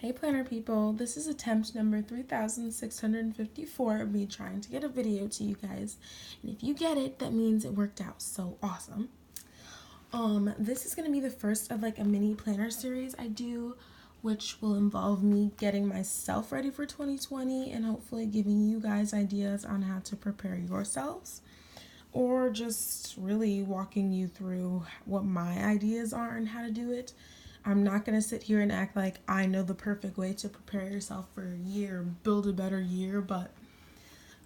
Hey planner people, this is attempt number 3654 of me trying to get a video to you guys. And if you get it, that means it worked out so awesome. This is gonna be the first of like a mini planner series I do, which will involve me getting myself ready for 2020 and hopefully giving you guys ideas on how to prepare yourselves. Or just really walking you through what my ideas are and how to do it. I'm not going to sit here and act like I know the perfect way to prepare yourself for a year, build a better year, but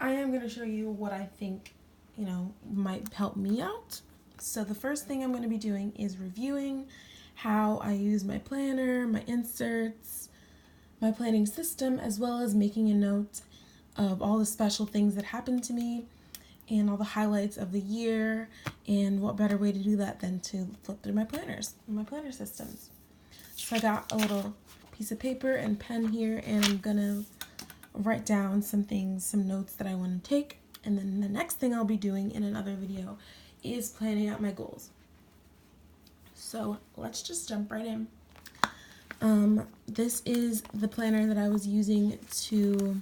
I am going to show you what I think, might help me out. So the first thing I'm going to be doing is reviewing how I use my planner, my inserts, my planning system, as well as making a note of all the special things that happened to me and all the highlights of the year. And what better way to do that than to flip through my planners, my planner systems. So I got a little piece of paper and pen here, and I'm gonna write down some things, some notes that I want to take. And then the next thing I'll be doing in another video is planning out my goals. So let's just jump right in. This is the planner that I was using to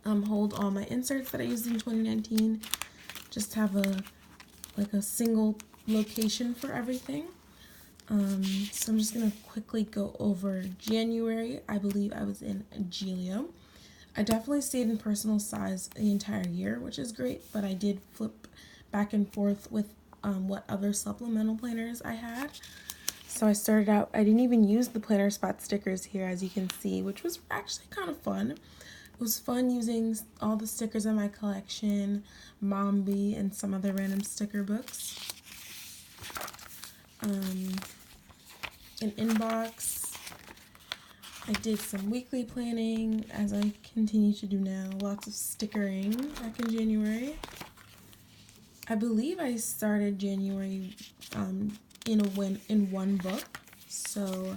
hold all my inserts that I used in 2019. Just have a single location for everything. So I'm just gonna quickly go over January. I believe I was in Giglio. I definitely stayed in personal size the entire year, which is great, but I did flip back and forth with what other supplemental planners I had. So I started out, I didn't even use the planner spot stickers here, as you can see, which was actually kind of fun. It was fun using all the stickers in my collection, Mombi, and some other random sticker books. An inbox. I did some weekly planning, as I continue to do now. Lots of stickering back in January. I believe I started January in one book, so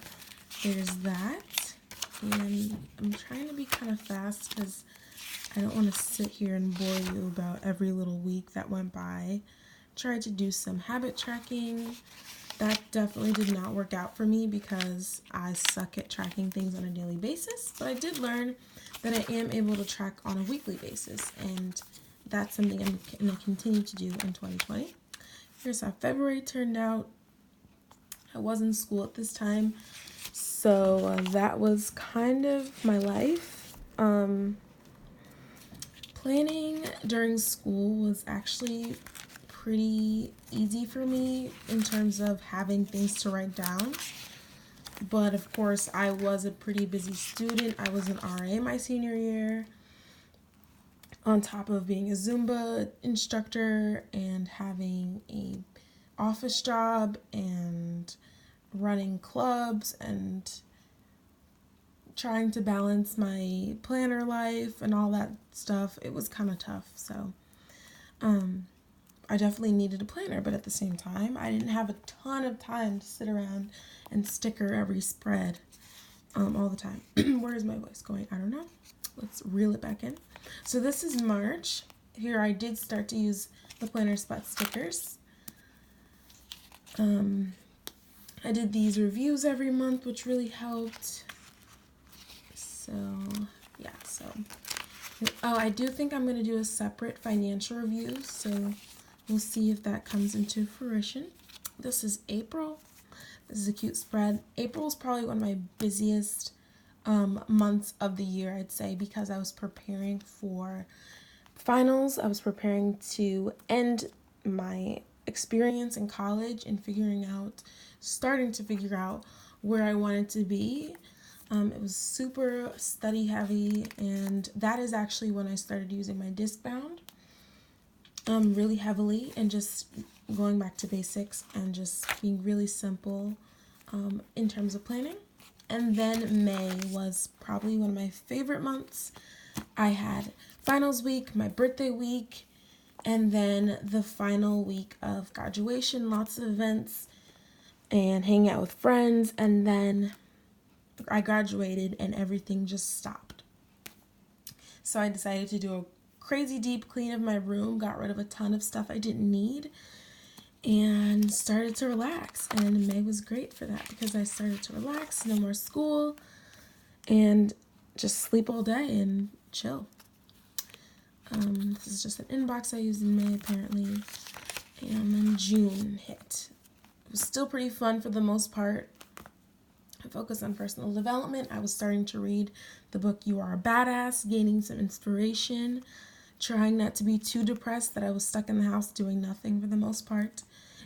there's that. And I'm trying to be kind of fast because I don't want to sit here and bore you about every little week that went by. Tried to do some habit tracking. That definitely did not work out for me because I suck at tracking things on a daily basis, but I did learn that I am able to track on a weekly basis, and that's something I'm going to continue to do in 2020. Here's how February turned out. I was in school at this time, so that was kind of my life. Planning during school was actually pretty easy for me in terms of having things to write down. But of course, I was a pretty busy student. I was an RA my senior year, on top of being a Zumba instructor and having a office job and running clubs and trying to balance my planner life and all that stuff. It was kind of tough. So I definitely needed a planner, but at the same time, I didn't have a ton of time to sit around and sticker every spread all the time. Where is my voice going? I don't know. Let's reel it back in. So this is March. Here I did start to use the planner spot stickers. I did these reviews every month, which really helped. So yeah, oh, I do think I'm going to do a separate financial review, so we'll see if that comes into fruition. This is April. This is a cute spread. April is probably one of my busiest months of the year, I'd say, because I was preparing for finals. I was preparing to end my experience in college and starting to figure out where I wanted to be. It was super study heavy, and that is actually when I started using my disc bound really heavily and just going back to basics and just being really simple in terms of planning. And then May was probably one of my favorite months. I had finals week, my birthday week, and then the final week of graduation, lots of events and hanging out with friends, and then I graduated and everything just stopped. So I decided to do a crazy deep clean of my room, got rid of a ton of stuff I didn't need, and started to relax. And May was great for that because I started to relax, no more school. and just sleep all day and chill. This is just an inbox I used in May apparently, and then June hit. It was still pretty fun for the most part. I focused on personal development. I was starting to read the book You Are a Badass, gaining some inspiration, trying not to be too depressed that I was stuck in the house doing nothing for the most part.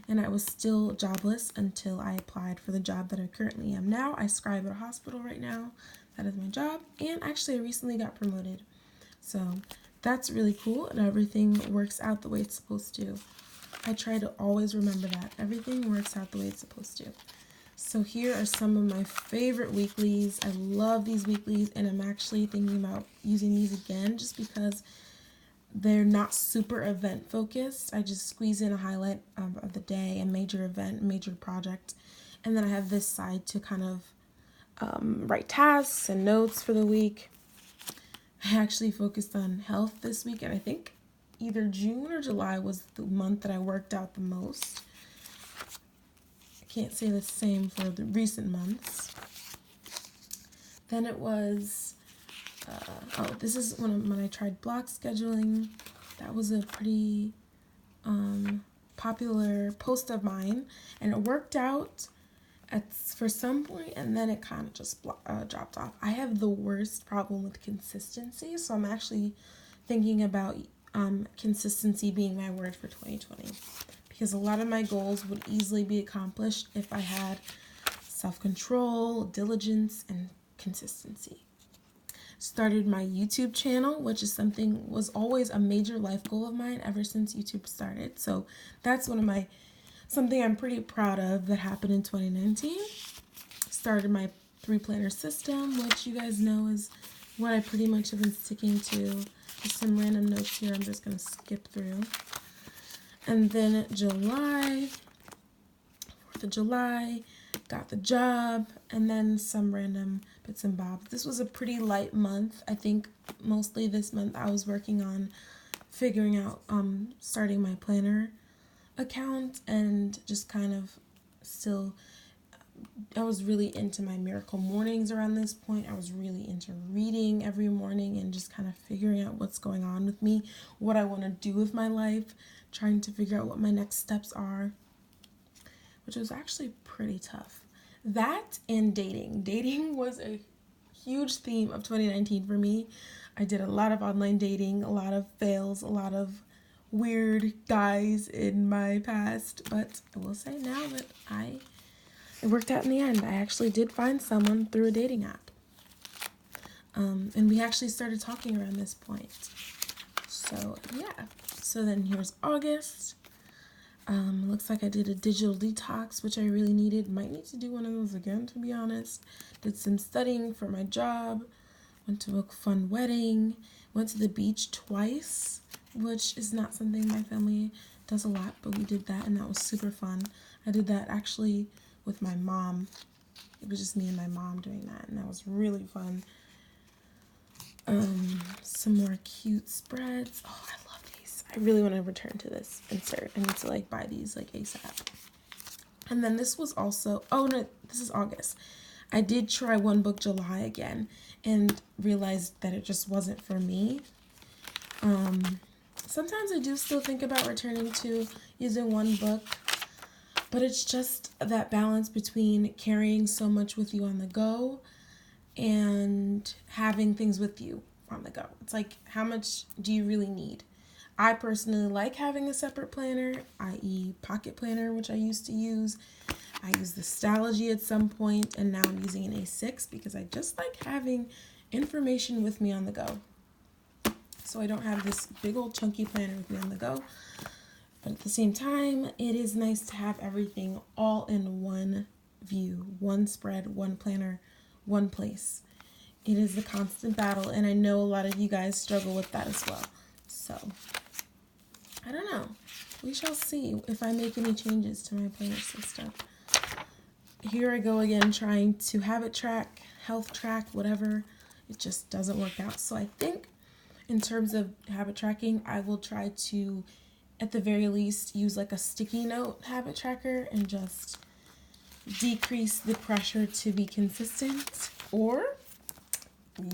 And I was still jobless until I applied for the job that I currently am now. I scribe at a hospital right now. That is my job. And actually, I recently got promoted. So that's really cool, and everything works out the way it's supposed to. I try to always remember that. Everything works out the way it's supposed to. So here are some of my favorite weeklies. I love these weeklies, and I'm actually thinking about using these again just because they're not super event focused. I just squeeze in a highlight of the day, a major event, major project, and then I have this side to kind of write tasks and notes for the week. I actually focused on health this week, and I think either June or July was the month that I worked out the most. I can't say the same for the recent months. Then it was this is when I tried block scheduling. That was a pretty popular post of mine, and it worked out for some point, and then it kind of just dropped off. I have the worst problem with consistency, so I'm actually thinking about consistency being my word for 2020, because a lot of my goals would easily be accomplished if I had self-control, diligence, and consistency. Started my YouTube channel, which is was always a major life goal of mine ever since YouTube started. So that's something I'm pretty proud of that happened in 2019. Started my 3-planner system, which you guys know is what I pretty much have been sticking to. Just some random notes here I'm just going to skip through. And then July, 4th of July, got the job, and then some random bits and bobs. This was a pretty light month. I think mostly this month I was working on figuring out starting my planner account, and just kind of still I was really into my miracle mornings around this point. I was really into reading every morning and just kind of figuring out what's going on with me, what I want to do with my life, trying to figure out what my next steps are, which was actually pretty tough. That and dating. Dating was a huge theme of 2019 for me. I did a lot of online dating, a lot of fails, a lot of weird guys in my past, but I will say now that it worked out in the end. I actually did find someone through a dating app. And we actually started talking around this point. So yeah. So then here's August. Looks like I did a digital detox, which I really needed. Might need to do one of those again, to be honest. Did some studying for my job. Went to a fun wedding. Went to the beach twice, which is not something my family does a lot, but we did that, and that was super fun. I did that actually with my mom. It was just me and my mom doing that, and that was really fun. Some more cute spreads. Oh, I love these. I really want to return to this insert. I need to buy these ASAP. And then this was also, oh no, this is August. I did try One Book July again and realized that it just wasn't for me. Sometimes I do still think about returning to using one book, but it's just that balance between carrying so much with you on the go and having things with you on the go. It's like, how much do you really need? I personally like having a separate planner, i.e. Pocket Planner, which I used to use. I used the Stalogy at some point, and now I'm using an A6 because I just like having information with me on the go. So I don't have this big old chunky planner with me on the go. But at the same time, it is nice to have everything all in one view, one spread, one planner, one place. It is a constant battle, and I know a lot of you guys struggle with that as well. So, I don't know. We shall see if I make any changes to my planner system. Here I go again, trying to habit track, health track, whatever. It just doesn't work out. So I think in terms of habit tracking, I will try to, at the very least, use a sticky note habit tracker and just decrease the pressure to be consistent. Or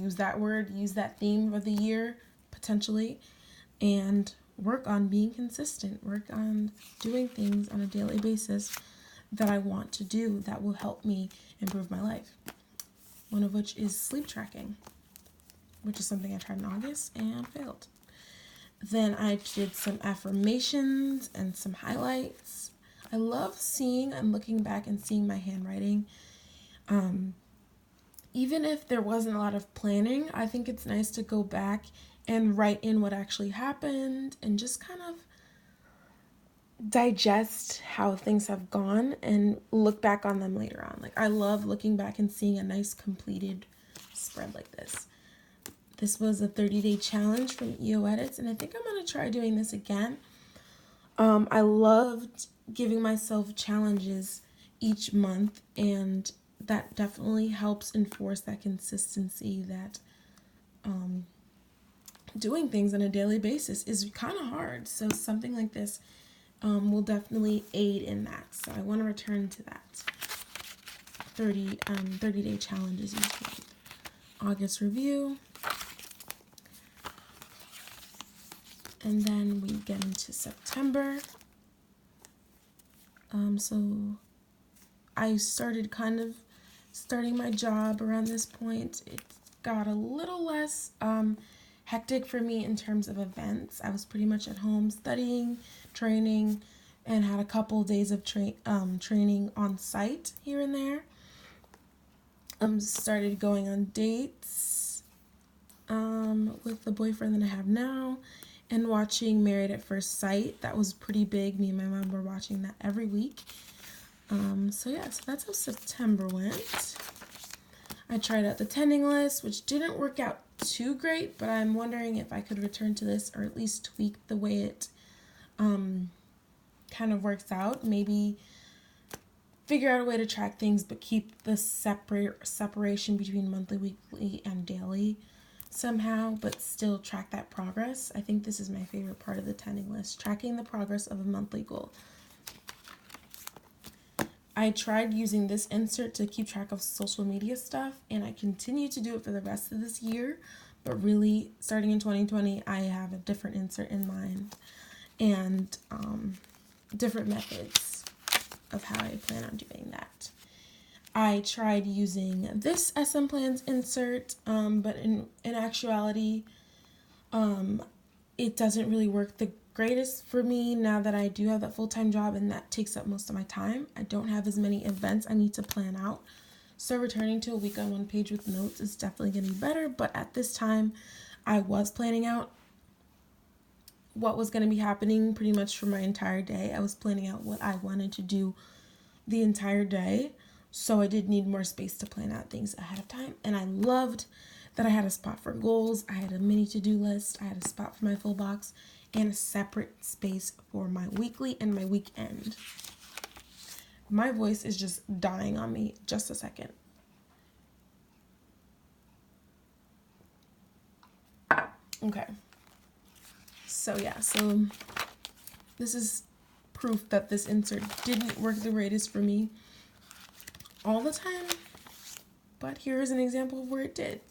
use that word, use that theme of the year, potentially, and work on being consistent, work on doing things on a daily basis that I want to do that will help me improve my life. One of which is sleep tracking, which is something I tried in August and failed. Then I did some affirmations and some highlights. I love seeing and looking back and seeing my handwriting. Even if there wasn't a lot of planning, I think it's nice to go back and write in what actually happened and just kind of digest how things have gone and look back on them later on. Like, I love looking back and seeing a nice completed spread like this. This was a 30-day challenge from EO Edits, and I think I'm going to try doing this again. I loved giving myself challenges each month, and that definitely helps enforce that consistency that doing things on a daily basis is kind of hard. So something like this will definitely aid in that. So I want to return to that 30-day challenges each month. August review. And then we get into September. So I started starting my job around this point. It got a little less hectic for me in terms of events. I was pretty much at home studying, training, and had a couple days of training on site here and there. Started going on dates with the boyfriend that I have now, and watching Married at First Sight. That was pretty big. Me and my mom were watching that every week. So that's how September went. I tried out the tending list, which didn't work out too great, but I'm wondering if I could return to this or at least tweak the way it kind of works out. Maybe figure out a way to track things, but keep the separation between monthly, weekly, and daily somehow, but still track that progress. I think this is my favorite part of the tending list, tracking the progress of a monthly goal. I tried using this insert to keep track of social media stuff, and I continue to do it for the rest of this year, but really starting in 2020, I have a different insert in mind and different methods of how I plan on doing that. I tried using this SM Plans insert, but in actuality, it doesn't really work the greatest for me now that I do have that full-time job, and that takes up most of my time. I don't have as many events I need to plan out. So returning to a week on one page with notes is definitely going to be better, but at this time, I was planning out what was going to be happening pretty much for my entire day. I was planning out what I wanted to do the entire day. So I did need more space to plan out things ahead of time. And I loved that I had a spot for goals. I had a mini to-do list. I had a spot for my full box and a separate space for my weekly and my weekend. My voice is just dying on me. Just a second. Okay. So this is proof that this insert didn't work the greatest for me all the time, but here's an example of where it did.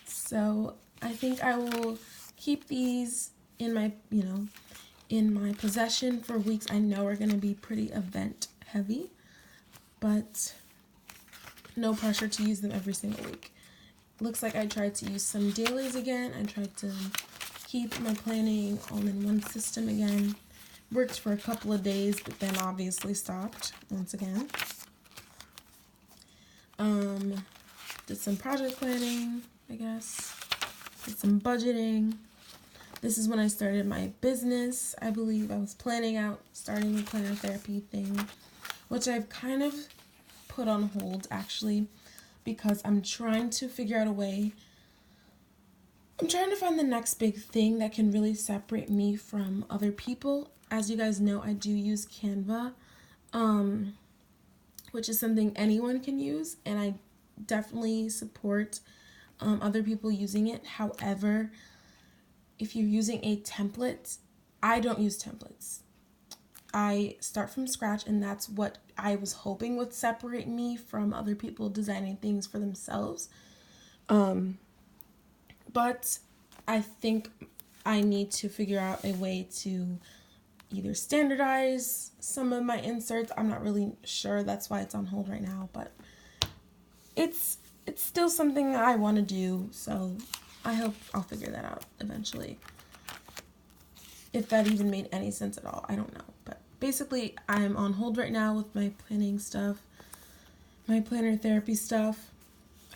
So I think I will keep these in my possession for weeks I know are going to be pretty event heavy, but no pressure to use them every single week. Looks like I tried to use some dailies again. I tried to keep my planning all in one system again. Worked for a couple of days, but then obviously stopped once again. Did some project planning, I guess. Did some budgeting. This is when I started my business. I believe I was planning out starting the planner therapy thing, which I've kind of put on hold actually, because I'm trying to figure out a way. I'm trying to find the next big thing that can really separate me from other people. As you guys know, I do use Canva, which is something anyone can use, and I definitely support other people using it. However, if you're using a template, I don't use templates. I start from scratch, and that's what I was hoping would separate me from other people designing things for themselves. But I think I need to figure out a way to either standardize some of my inserts. I'm not really sure. That's why it's on hold right now. But it's still something I want to do. So I hope I'll figure that out eventually. If that even made any sense at all, I don't know. But basically, I'm on hold right now with my planning stuff, my planner therapy stuff.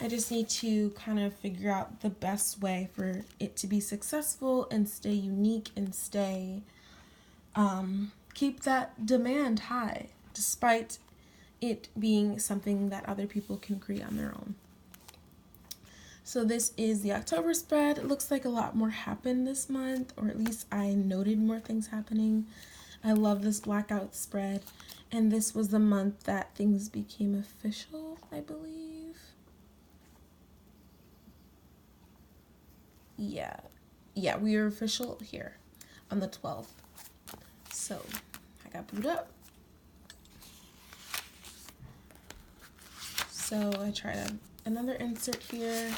I just need to kind of figure out the best way for it to be successful and stay unique and stay, keep that demand high, despite it being something that other people can create on their own. So this is the October spread. It looks like a lot more happened this month, or at least I noted more things happening. I love this blackout spread. And this was the month that things became official, I believe. Yeah, we were official here on the 12th. So I got booed up. So I tried another insert here.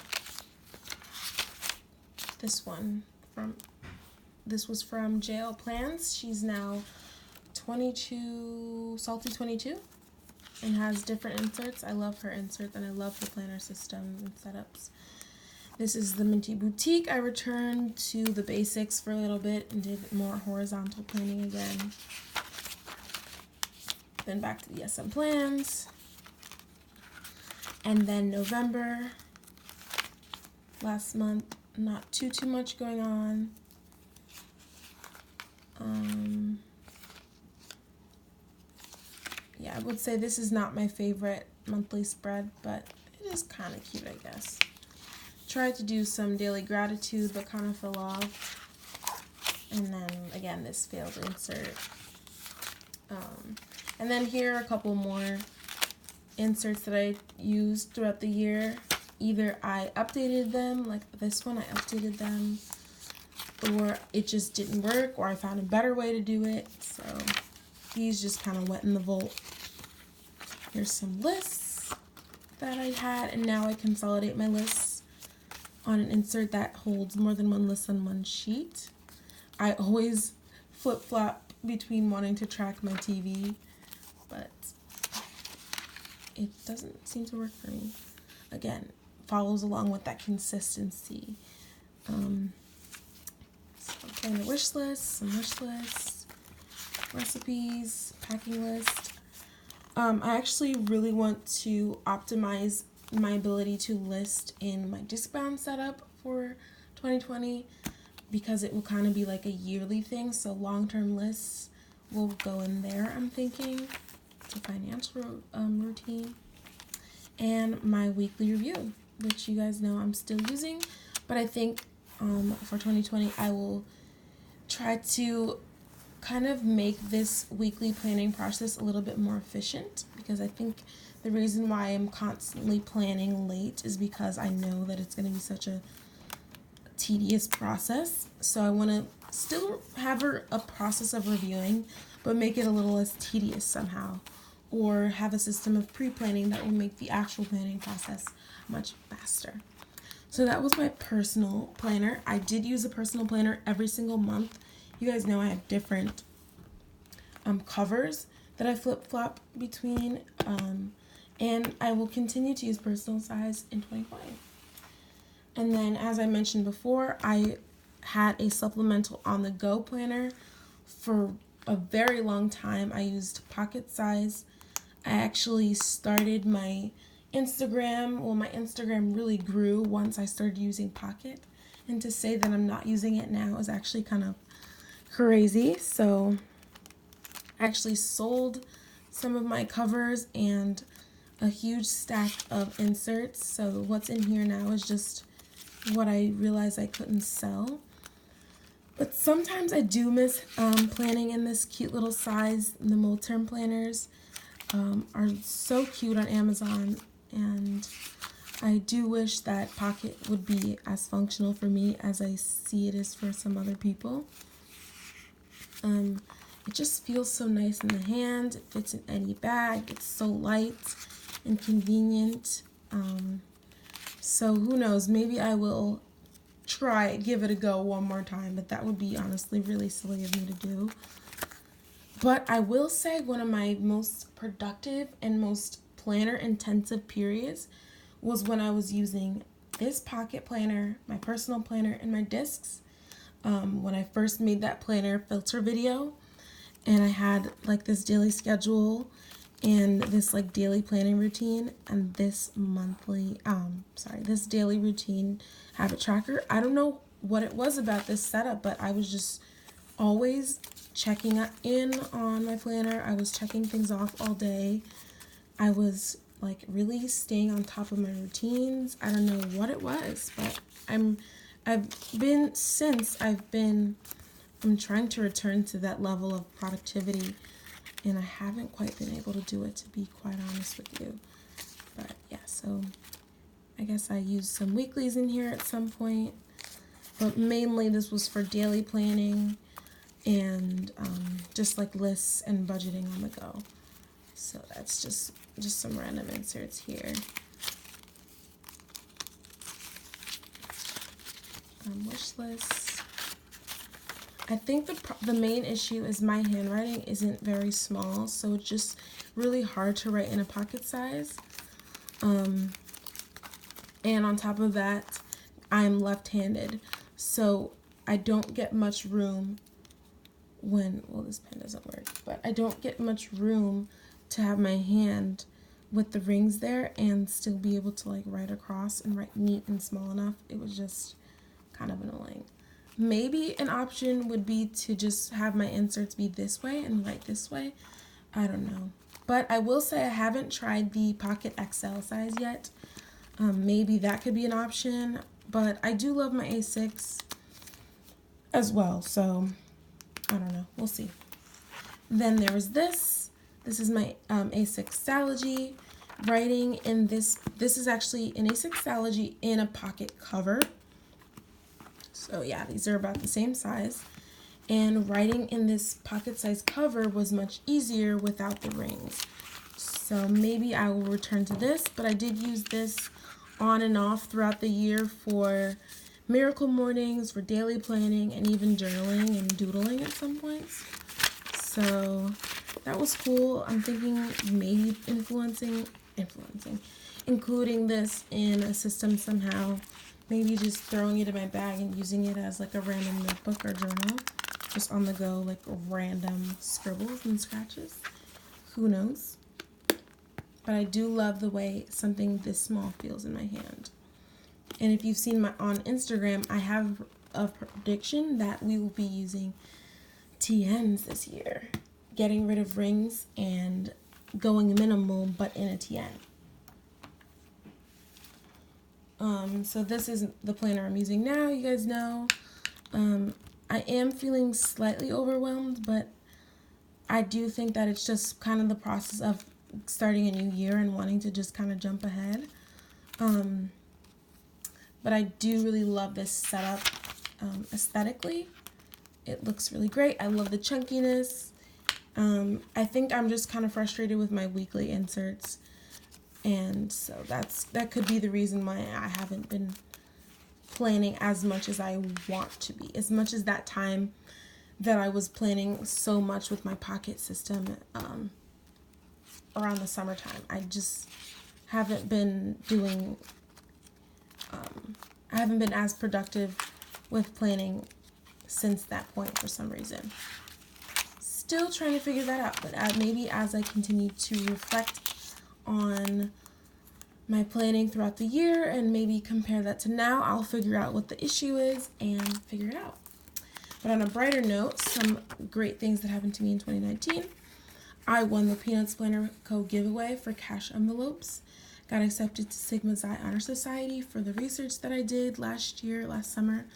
This was from JL Plans. She's now 22, Salty 22, and has different inserts. I love her inserts, and I love the planner system and setups. This is the Minty Boutique. I returned to the basics for a little bit and did more horizontal planning again. Then back to the SM Plans. And then November, last month, not too much going on. Yeah, I would say this is not my favorite monthly spread, but it is kind of cute, I guess. Tried to do some daily gratitude, but kind of fell off. And then, again, this failed insert. And then here are a couple more inserts that I used throughout the year. Either I updated them, like this one, I updated them, or it just didn't work, or I found a better way to do it. So these just kind of went in the vault. Here's some lists that I had, and now I consolidate my lists on an insert that holds more than one list on one sheet. I always flip-flop between wanting to track my TV, but it doesn't seem to work for me. Again, follows along with that consistency. So planner wish lists, some wish lists, recipes, packing list. I actually really want to optimize my ability to list in my Discbound setup for 2020, because it will kind of be like a yearly thing. So long-term lists will go in there, I'm thinking. It's a financial routine. And my weekly review, which you guys know I'm still using, but I think for 2020 I will try to kind of make this weekly planning process a little bit more efficient, because I think the reason why I'm constantly planning late is because I know that it's going to be such a tedious process. So I want to still have a process of reviewing, but make it a little less tedious somehow, or have a system of pre-planning that will make the actual planning process much faster. So that was my personal planner. I did use a personal planner every single month. You guys know I have different covers that I flip-flop between, and I will continue to use personal size in 2020. And then, as I mentioned before, I had a supplemental on-the-go planner. For a very long time, I used pocket size. I actually started my Instagram, my Instagram really grew once I started using Pocket, and to say that I'm not using it now is actually kind of crazy. So I actually sold some of my covers and a huge stack of inserts. So what's in here now is just what I realized I couldn't sell. But sometimes I do miss planning in this cute little size. The Moterm planners are so cute on Amazon, and I do wish that Pocket would be as functional for me as I see it is for some other people. It just feels so nice in the hand. It fits in any bag. It's so light and convenient. So who knows, maybe I will give it a go one more time, but that would be honestly really silly of me to do. But I will say one of my most productive and most planner intensive periods was when I was using this pocket planner, my personal planner, and my discs. When I first made that planner filter video, and I had like this daily schedule and this like daily planning routine and this this daily routine habit tracker. I don't know what it was about this setup, but I was just always checking in on my planner. I was checking things off all day. I was like really staying on top of my routines. I don't know what it was, but I'm trying to return to that level of productivity, and I haven't quite been able to do it, to be quite honest with you. But yeah, so I guess I used some weeklies in here at some point, but mainly this was for daily planning and just like lists and budgeting on the go. So that's just some random inserts here. Wish lists. I think the main issue is my handwriting isn't very small, so it's just really hard to write in a pocket size. And on top of that, I'm left-handed, so I don't get much room this pen doesn't work, but I don't get much room to have my hand with the rings there and still be able to like write across and write neat and small enough. It was just kind of annoying. Maybe an option would be to just have my inserts be this way and write this way. I don't know. But I will say I haven't tried the Pocket XL size yet. Maybe that could be an option. But I do love my A6 as well. So I don't know. We'll see. Then there was this. This is my A6 Stalogy. Writing in this is actually an A6 Stalogy in a pocket cover. So yeah, these are about the same size. And writing in this pocket size cover was much easier without the rings. So maybe I will return to this, but I did use this on and off throughout the year for miracle mornings, for daily planning, and even journaling and doodling at some points. So that was cool. I'm thinking maybe including this in a system somehow. Maybe just throwing it in my bag and using it as like a random notebook or journal. Just on the go, like random scribbles and scratches. Who knows? But I do love the way something this small feels in my hand. And if you've seen on Instagram, I have a prediction that we will be using TNs this year. Getting rid of rings and going minimal, but in a TN. So this is the planner I'm using now, you guys know. I am feeling slightly overwhelmed, but I do think that it's just kind of the process of starting a new year and wanting to just kind of jump ahead. But I do really love this setup aesthetically. It looks really great. I love the chunkiness. I think I'm just kind of frustrated with my weekly inserts. And so that could be the reason why I haven't been planning as much as I want to be. As much as that time that I was planning so much with my pocket system around the summertime. I just haven't been doing, I haven't been as productive with planning since that point for some reason. Still trying to figure that out, but maybe as I continue to reflect on my planning throughout the year and maybe compare that to now, I'll figure out what the issue is and figure it out. But on a brighter note, some great things that happened to me in 2019. I won the Peanuts Planner Co. giveaway for cash envelopes. Got accepted to Sigma Xi Honor Society for the research that I did last summer.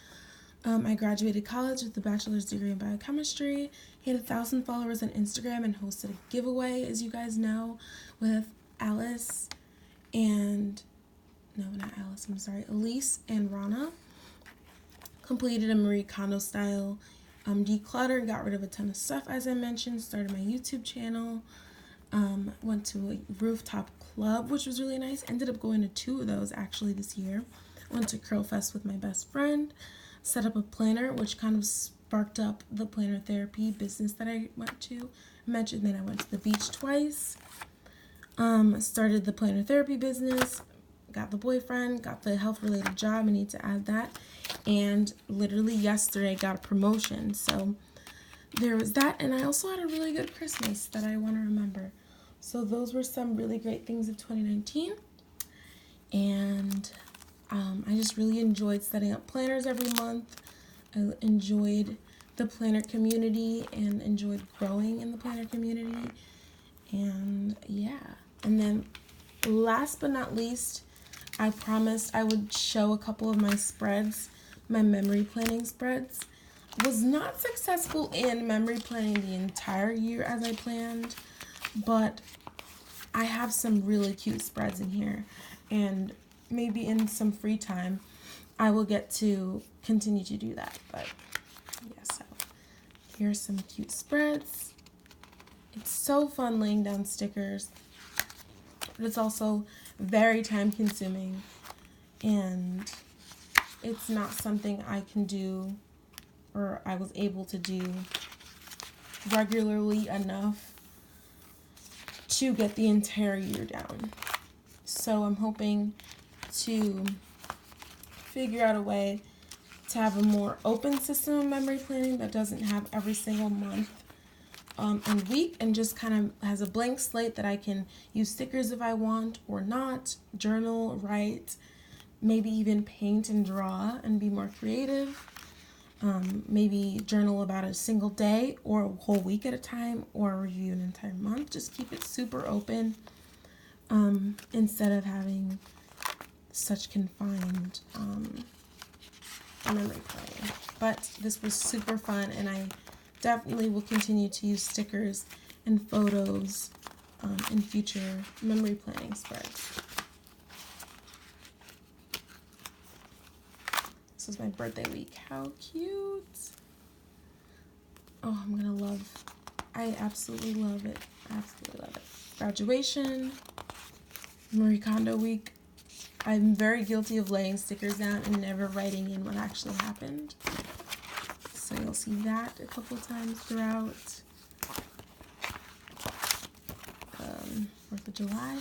I graduated college with a bachelor's degree in biochemistry. Hit 1,000 followers on Instagram and hosted a giveaway, as you guys know, with Elise and Rana. Completed a Marie Kondo style declutter, got rid of a ton of stuff, as I mentioned. Started my YouTube channel. Went to a rooftop club, which was really nice. Ended up going to 2 of those actually this year. Went to Curl Fest with my best friend. Set up a planner, which kind of sparked up the planner therapy business that I went to. I mentioned that I went to the beach twice. Started the planner therapy business. Got the boyfriend. Got the health-related job. I need to add that. And literally yesterday got a promotion. So there was that. And I also had a really good Christmas that I want to remember. So those were some really great things of 2019. And I just really enjoyed setting up planners every month. I enjoyed the planner community and enjoyed growing in the planner community. And yeah. And then last but not least, I promised I would show a couple of my spreads, my memory planning spreads. Was not successful in memory planning the entire year as I planned, but I have some really cute spreads in here, and maybe in some free time I will get to continue to do that. But yeah, so here's some cute spreads. It's so fun laying down stickers, but it's also very time consuming, and it's not something I can do or I was able to do regularly enough to get the entire year down. So I'm hoping to figure out a way to have a more open system of memory planning that doesn't have every single month and week, and just kind of has a blank slate that I can use stickers if I want or not, journal, write, maybe even paint and draw and be more creative. Maybe journal about a single day or a whole week at a time, or review an entire month. Just keep it super open instead of having such confined memory planning. But this was super fun, and I definitely will continue to use stickers and photos in future memory planning spreads. This was my birthday week. How cute. Oh, I'm gonna love, I absolutely love it. Absolutely love it. Graduation, Marie Kondo week. I'm very guilty of laying stickers down and never writing in what actually happened. So you'll see that a couple times throughout. 4th of July.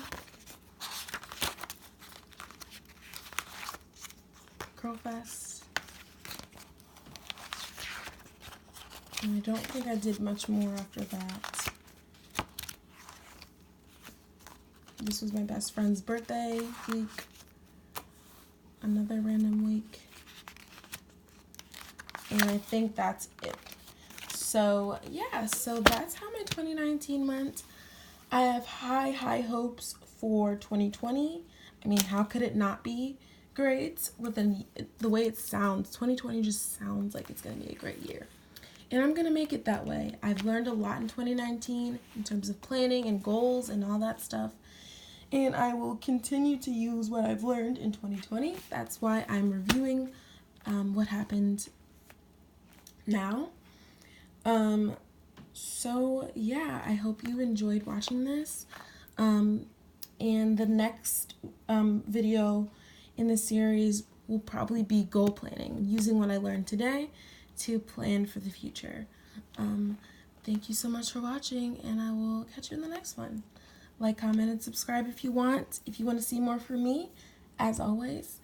Curl Fest. And I don't think I did much more after that. This was my best friend's birthday week. Another random week. And I think that's it. So yeah, so that's how my 2019 went. I have high hopes for 2020. I mean, how could it not be great with the way it sounds? 2020 just sounds like it's going to be a great year. And I'm going to make it that way. I've learned a lot in 2019 in terms of planning and goals and all that stuff. And I will continue to use what I've learned in 2020. That's why I'm reviewing what happened now. So yeah, I hope you enjoyed watching this. And the next video in the series will probably be goal planning, using what I learned today to plan for the future. Thank you so much for watching, and I will catch you in the next one. Like, comment, and subscribe if you want. If you want to see more from me, as always.